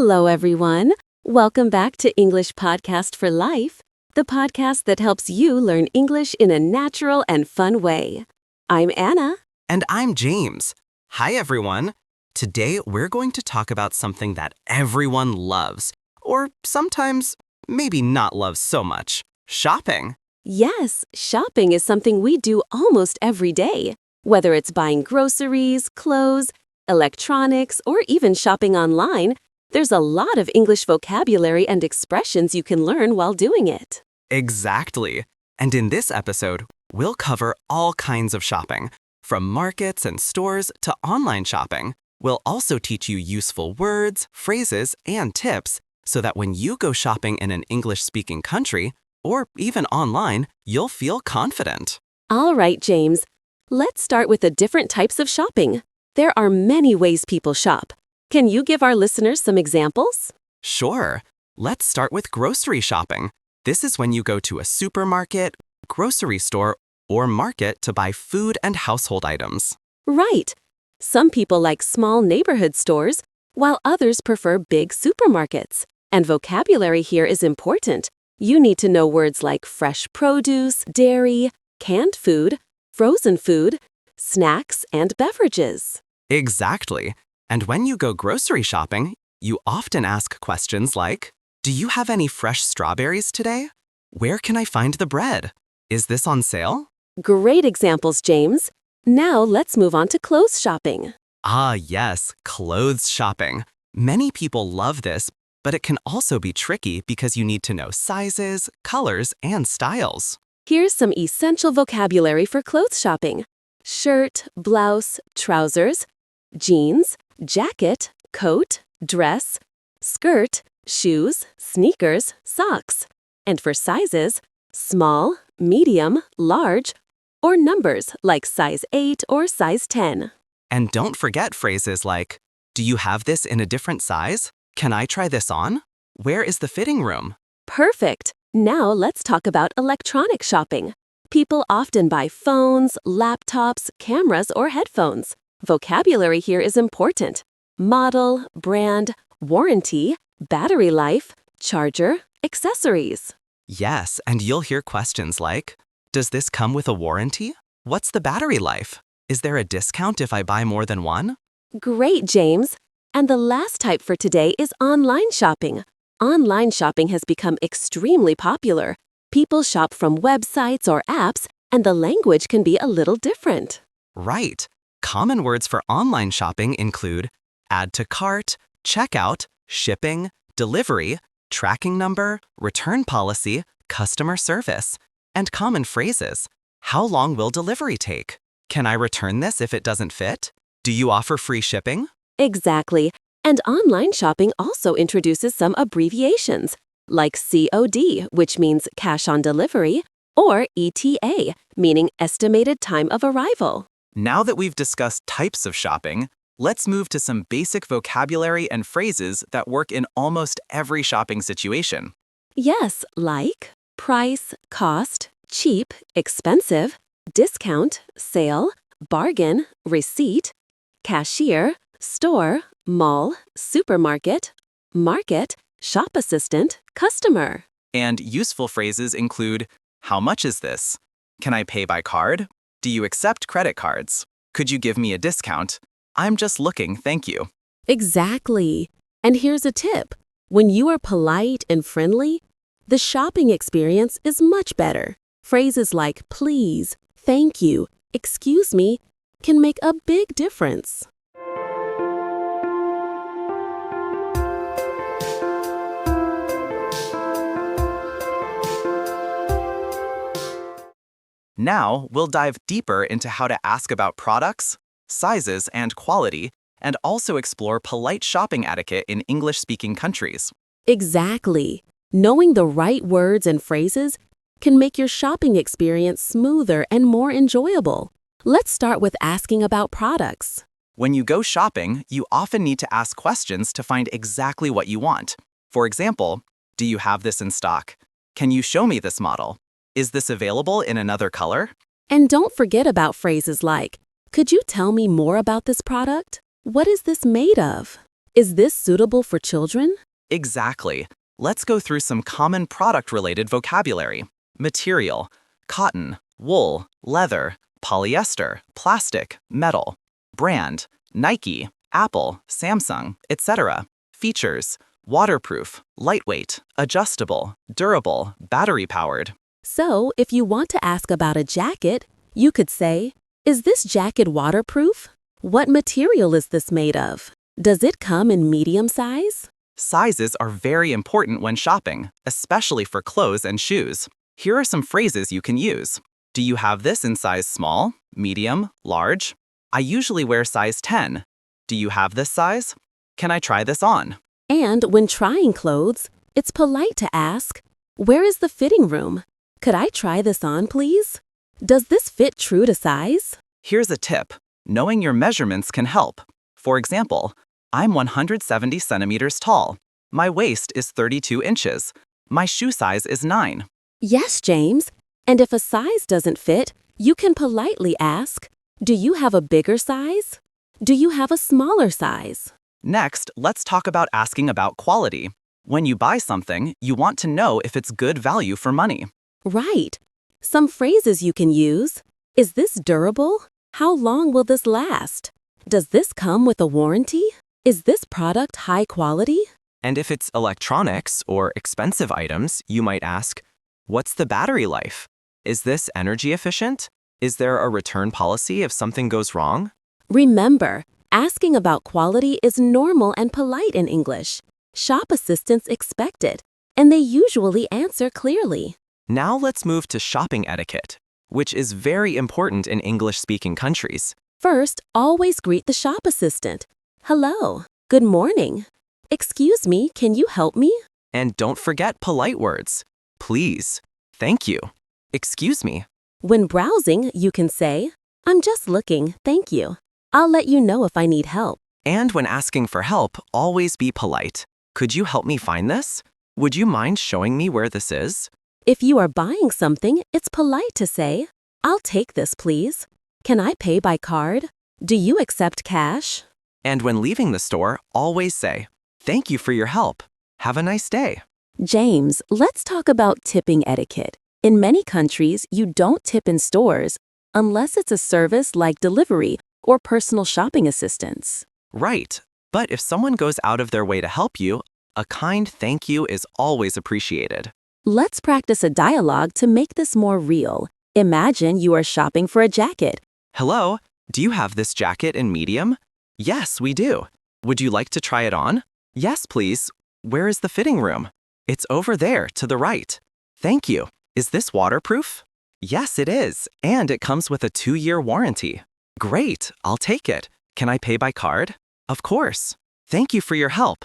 Hello, everyone. Welcome back to English Podcast for Life, the podcast that helps you learn English in a natural and fun way. I'm Anna. And I'm James. Hi, everyone. Today, we're going to talk about something that everyone loves, or sometimes maybe not loves so much, shopping. Yes, shopping is something we do almost every day, whether it's buying groceries, clothes, electronics, or even shopping online. There's a lot of English vocabulary and expressions you can learn while doing it. Exactly. And in this episode, we'll cover all kinds of shopping, from markets and stores to online shopping. We'll also teach you useful words, phrases, and tips so that when you go shopping in an English-speaking country, or even online, you'll feel confident. All right, James. Let's start with the different types of shopping. There are many ways people shop. Can you give our listeners some examples? Sure. Let's start with grocery shopping. This is when you go to a supermarket, grocery store, or market to buy food and household items. Right. Some people like small neighborhood stores, while others prefer big supermarkets. And vocabulary here is important. You need to know words like fresh produce, dairy, canned food, frozen food, snacks, and beverages. Exactly. And when you go grocery shopping, you often ask questions like, do you have any fresh strawberries today? Where can I find the bread? Is this on sale? Great examples, James. Now let's move on to clothes shopping. Ah, yes, clothes shopping. Many people love this, but it can also be tricky because you need to know sizes, colors, and styles. Here's some essential vocabulary for clothes shopping. Shirt, blouse, trousers, jeans, jacket, coat, dress, skirt, shoes, sneakers, socks. And for sizes, small, medium, large, or numbers like size 8 or size 10. And don't forget phrases like, do you have this in a different size? Can I try this on? Where is the fitting room? Perfect. Now let's talk about electronic shopping. People often buy phones, laptops, cameras, or headphones. Vocabulary here is important. Model, brand, warranty, battery life, charger, accessories. Yes, and you'll hear questions like, does this come with a warranty? What's the battery life? Is there a discount if I buy more than one? Great, James. And the last type for today is online shopping. Online shopping has become extremely popular. People shop from websites or apps, and the language can be a little different. Right. Common words for online shopping include add to cart, checkout, shipping, delivery, tracking number, return policy, customer service, and common phrases. How long will delivery take? Can I return this if it doesn't fit? Do you offer free shipping? Exactly. And online shopping also introduces some abbreviations, like COD, which means cash on delivery, or ETA, meaning estimated time of arrival. Now that we've discussed types of shopping, let's move to some basic vocabulary and phrases that work in almost every shopping situation. Yes, like price, cost, cheap, expensive, discount, sale, bargain, receipt, cashier, store, mall, supermarket, market, shop assistant, customer. And useful phrases include, how much is this? Can I pay by card? Do you accept credit cards? Could you give me a discount? I'm just looking, thank you. Exactly. And here's a tip. When you are polite and friendly, the shopping experience is much better. Phrases like please, thank you, excuse me can make a big difference. Now, we'll dive deeper into how to ask about products, sizes, and quality, and also explore polite shopping etiquette in English-speaking countries. Exactly. Knowing the right words and phrases can make your shopping experience smoother and more enjoyable. Let's start with asking about products. When you go shopping, you often need to ask questions to find exactly what you want. For example, do you have this in stock? Can you show me this model? Is this available in another color? And don't forget about phrases like, could you tell me more about this product? What is this made of? Is this suitable for children? Exactly. Let's go through some common product-related vocabulary. Material: cotton, wool, leather, polyester, plastic, metal. Brand: Nike, Apple, Samsung, etc. Features: waterproof, lightweight, adjustable, durable, battery-powered. So, if you want to ask about a jacket, you could say, is this jacket waterproof? What material is this made of? Does it come in medium size? Sizes are very important when shopping, especially for clothes and shoes. Here are some phrases you can use. Do you have this in size small, medium, large? I usually wear size 10. Do you have this size? Can I try this on? And when trying clothes, it's polite to ask, where is the fitting room? Could I try this on, please? Does this fit true to size? Here's a tip. Knowing your measurements can help. For example, I'm 170 centimeters tall. My waist is 32 inches. My shoe size is 9. Yes, James. And if a size doesn't fit, you can politely ask, do you have a bigger size? Do you have a smaller size? Next, let's talk about asking about quality. When you buy something, you want to know if it's good value for money. Right. Some phrases you can use. Is this durable? How long will this last? Does this come with a warranty? Is this product high quality? And if it's electronics or expensive items, you might ask, what's the battery life? Is this energy efficient? Is there a return policy if something goes wrong? Remember, asking about quality is normal and polite in English. Shop assistants expect it, and they usually answer clearly. Now let's move to shopping etiquette, which is very important in English-speaking countries. First, always greet the shop assistant. Hello. Good morning. Excuse me, can you help me? And don't forget polite words. Please. Thank you. Excuse me. When browsing, you can say, I'm just looking, thank you. I'll let you know if I need help. And when asking for help, always be polite. Could you help me find this? Would you mind showing me where this is? If you are buying something, it's polite to say, I'll take this, please. Can I pay by card? Do you accept cash? And when leaving the store, always say, thank you for your help. Have a nice day. James, let's talk about tipping etiquette. In many countries, you don't tip in stores unless it's a service like delivery or personal shopping assistance. Right. But if someone goes out of their way to help you, a kind thank you is always appreciated. Let's practice a dialogue to make this more real. Imagine you are shopping for a jacket. Hello, do you have this jacket in medium? Yes, we do. Would you like to try it on? Yes, please. Where is the fitting room? It's over there, to the right. Thank you. Is this waterproof? Yes, it is, and it comes with a 2-year warranty. Great, I'll take it. Can I pay by card? Of course. Thank you for your help.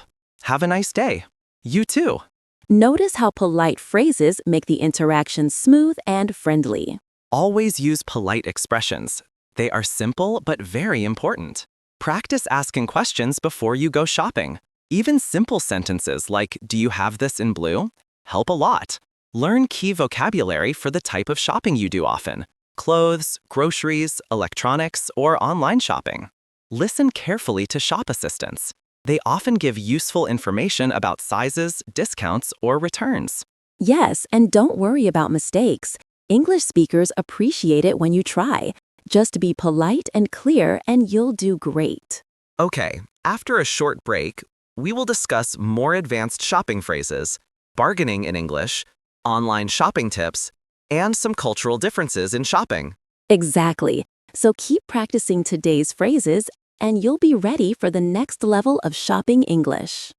Have a nice day. You too. Notice how polite phrases make the interaction smooth and friendly. Always use polite expressions. They are simple but very important. Practice asking questions before you go shopping. Even simple sentences like, do you have this in blue? Help a lot. Learn key vocabulary for the type of shopping you do often. Clothes, groceries, electronics, or online shopping. Listen carefully to shop assistants. They often give useful information about sizes, discounts, or returns. Yes, and don't worry about mistakes. English speakers appreciate it when you try. Just be polite and clear, and you'll do great. Okay, after a short break, we will discuss more advanced shopping phrases, bargaining in English, online shopping tips, and some cultural differences in shopping. Exactly. So keep practicing today's phrases, and you'll be ready for the next level of shopping English.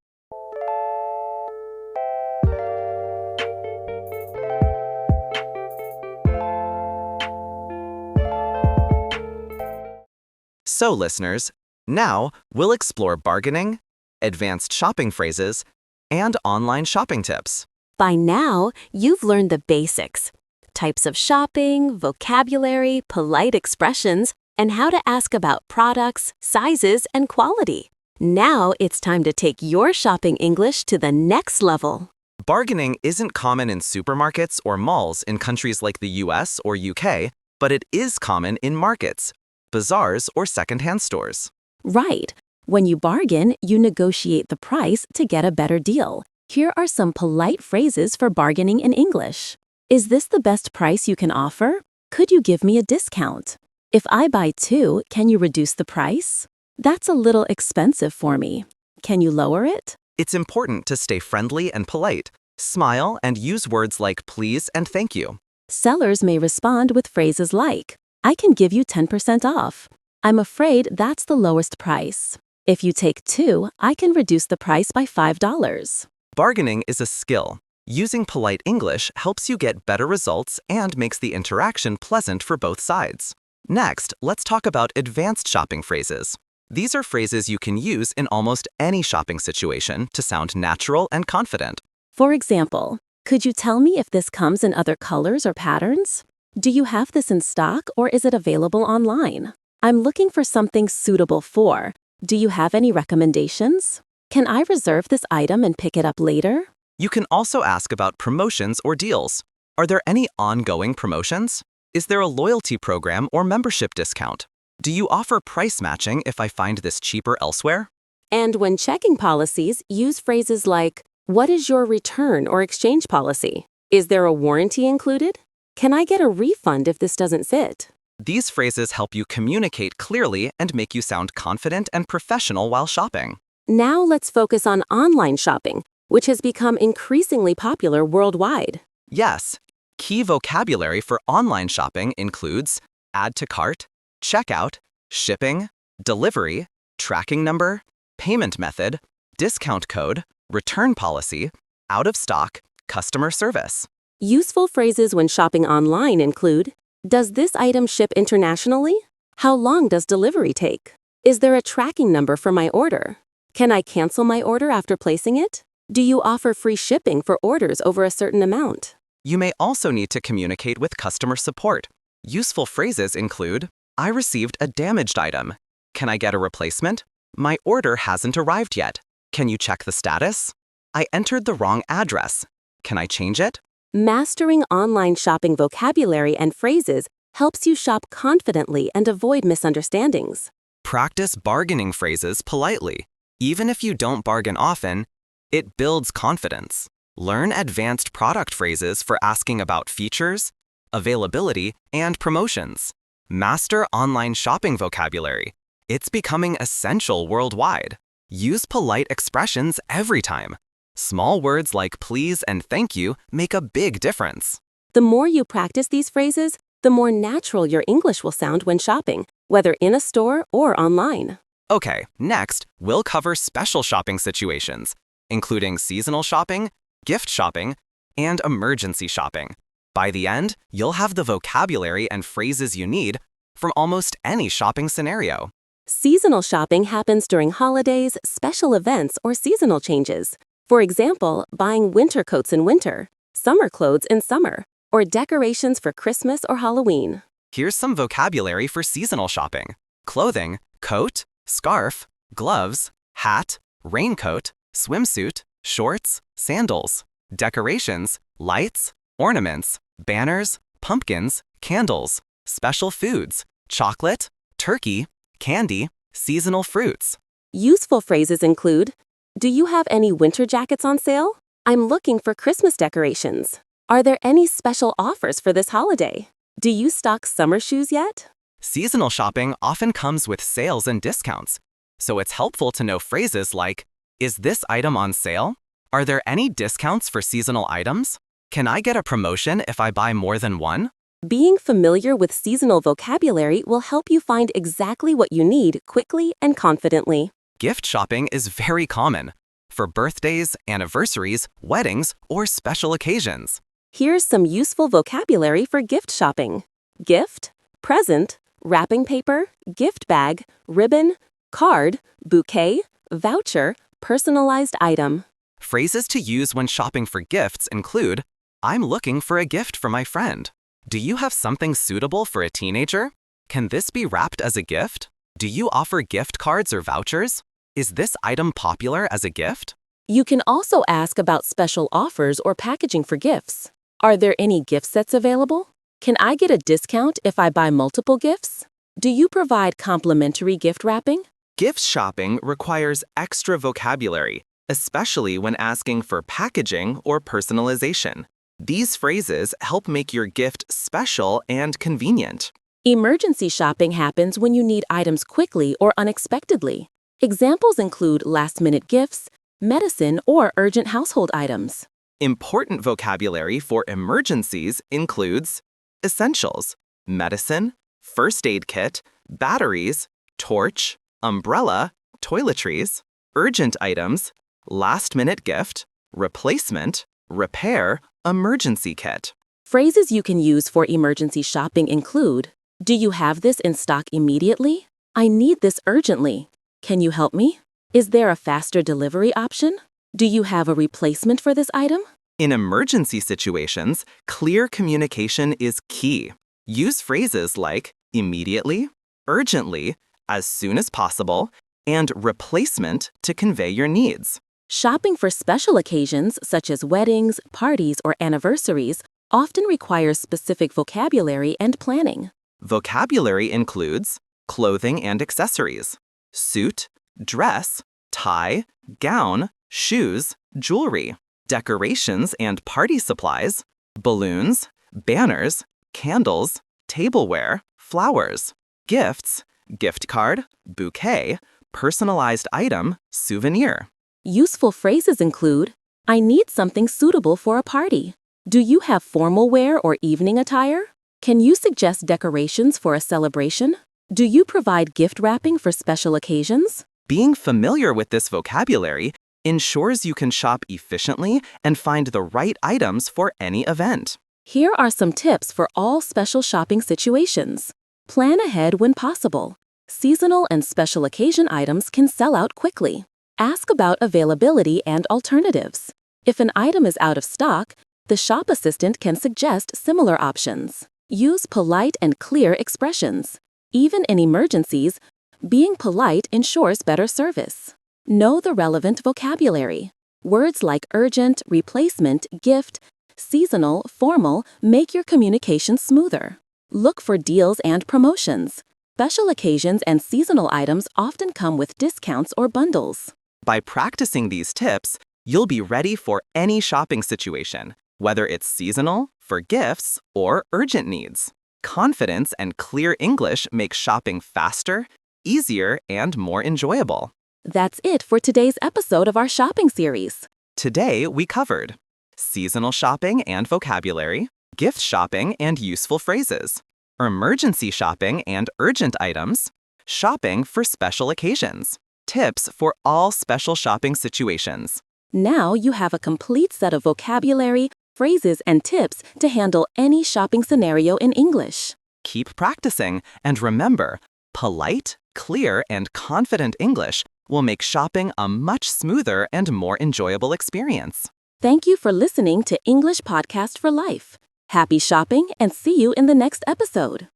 So, listeners, now we'll explore bargaining, advanced shopping phrases, and online shopping tips. By now, you've learned the basics: types of shopping, vocabulary, polite expressions, and how to ask about products, sizes, and quality. Now it's time to take your shopping English to the next level. Bargaining isn't common in supermarkets or malls in countries like the US or UK, but it is common in markets, bazaars, or secondhand stores. Right. When you bargain, you negotiate the price to get a better deal. Here are some polite phrases for bargaining in English. Is this the best price you can offer? Could you give me a discount? If I buy two, can you reduce the price? That's a little expensive for me. Can you lower it? It's important to stay friendly and polite. Smile and use words like please and thank you. Sellers may respond with phrases like, I can give you 10% off. I'm afraid that's the lowest price. If you take two, I can reduce the price by $5. Bargaining is a skill. Using polite English helps you get better results and makes the interaction pleasant for both sides. Next, let's talk about advanced shopping phrases. These are phrases you can use in almost any shopping situation to sound natural and confident. For example, could you tell me if this comes in other colors or patterns? Do you have this in stock or is it available online? I'm looking for something suitable for. Do you have any recommendations? Can I reserve this item and pick it up later? You can also ask about promotions or deals. Are there any ongoing promotions? Is there a loyalty program or membership discount? Do you offer price matching if I find this cheaper elsewhere? And when checking policies, use phrases like, what is your return or exchange policy? Is there a warranty included? Can I get a refund if this doesn't fit? These phrases help you communicate clearly and make you sound confident and professional while shopping. Now let's focus on online shopping, which has become increasingly popular worldwide. Yes, key vocabulary for online shopping includes add to cart, checkout, shipping, delivery, tracking number, payment method, discount code, return policy, out of stock, customer service. Useful phrases when shopping online include, does this item ship internationally? How long does delivery take? Is there a tracking number for my order? Can I cancel my order after placing it? Do you offer free shipping for orders over a certain amount? You may also need to communicate with customer support. Useful phrases include, I received a damaged item. Can I get a replacement? My order hasn't arrived yet. Can you check the status? I entered the wrong address. Can I change it? Mastering online shopping vocabulary and phrases helps you shop confidently and avoid misunderstandings. Practice bargaining phrases politely. Even if you don't bargain often, it builds confidence. Learn advanced product phrases for asking about features, availability, and promotions. Master online shopping vocabulary. It's becoming essential worldwide. Use polite expressions every time. Small words like please and thank you make a big difference. The more you practice these phrases, the more natural your English will sound when shopping, whether in a store or online. Okay, next, we'll cover special shopping situations, including seasonal shopping, gift shopping, and emergency shopping. By the end, you'll have the vocabulary and phrases you need from almost any shopping scenario. Seasonal shopping happens during holidays, special events, or seasonal changes. For example, buying winter coats in winter, summer clothes in summer, or decorations for Christmas or Halloween. Here's some vocabulary for seasonal shopping. Clothing, coat, scarf, gloves, hat, raincoat, swimsuit, shorts, sandals. Decorations, lights, ornaments, banners, pumpkins, candles, special foods, chocolate, turkey, candy, seasonal fruits. Useful phrases include, do you have any winter jackets on sale? I'm looking for Christmas decorations. Are there any special offers for this holiday? Do you stock summer shoes yet? Seasonal shopping often comes with sales and discounts, so it's helpful to know phrases like, is this item on sale? Are there any discounts for seasonal items? Can I get a promotion if I buy more than one? Being familiar with seasonal vocabulary will help you find exactly what you need quickly and confidently. Gift shopping is very common for birthdays, anniversaries, weddings, or special occasions. Here's some useful vocabulary for gift shopping. Gift, present, wrapping paper, gift bag, ribbon, card, bouquet, voucher, personalized item. Phrases to use when shopping for gifts include, I'm looking for a gift for my friend. Do you have something suitable for a teenager? Can this be wrapped as a gift? Do you offer gift cards or vouchers? Is this item popular as a gift? You can also ask about special offers or packaging for gifts. Are there any gift sets available? Can I get a discount if I buy multiple gifts? Do you provide complimentary gift wrapping? Gift shopping requires extra vocabulary, especially when asking for packaging or personalization. These phrases help make your gift special and convenient. Emergency shopping happens when you need items quickly or unexpectedly. Examples include last-minute gifts, medicine, or urgent household items. Important vocabulary for emergencies includes essentials, medicine, first aid kit, batteries, torch, umbrella, toiletries, urgent items, last-minute gift, replacement, repair, emergency kit. Phrases you can use for emergency shopping include, "Do you have this in stock immediately? I need this urgently. Can you help me? Is there a faster delivery option? Do you have a replacement for this item?" In emergency situations, clear communication is key. Use phrases like immediately, urgently, as soon as possible, and replacement to convey your needs. Shopping for special occasions such as weddings, parties, or anniversaries often requires specific vocabulary and planning. Vocabulary includes clothing and accessories, suit, dress, tie, gown, shoes, jewelry, decorations and party supplies, balloons, banners, candles, tableware, flowers, gifts, gift card, bouquet, personalized item, souvenir. Useful phrases include, "I need something suitable for a party." "Do you have formal wear or evening attire?" "Can you suggest decorations for a celebration?" "Do you provide gift wrapping for special occasions?" Being familiar with this vocabulary ensures you can shop efficiently and find the right items for any event. Here are some tips for all special shopping situations. Plan ahead when possible. Seasonal and special occasion items can sell out quickly. Ask about availability and alternatives. If an item is out of stock, the shop assistant can suggest similar options. Use polite and clear expressions. Even in emergencies, being polite ensures better service. Know the relevant vocabulary. Words like urgent, replacement, gift, seasonal, formal make your communication smoother. Look for deals and promotions. Special occasions and seasonal items often come with discounts or bundles. By practicing these tips, you'll be ready for any shopping situation, whether it's seasonal, for gifts, or urgent needs. Confidence and clear English make shopping faster, easier, and more enjoyable. That's it for today's episode of our shopping series. Today, we covered seasonal shopping and vocabulary, gift shopping and useful phrases, emergency shopping and urgent items, shopping for special occasions, tips for all special shopping situations. Now you have a complete set of vocabulary, phrases, and tips to handle any shopping scenario in English. Keep practicing, and remember, polite, clear, and confident English will make shopping a much smoother and more enjoyable experience. Thank you for listening to English Podcast for Life. Happy shopping and see you in the next episode.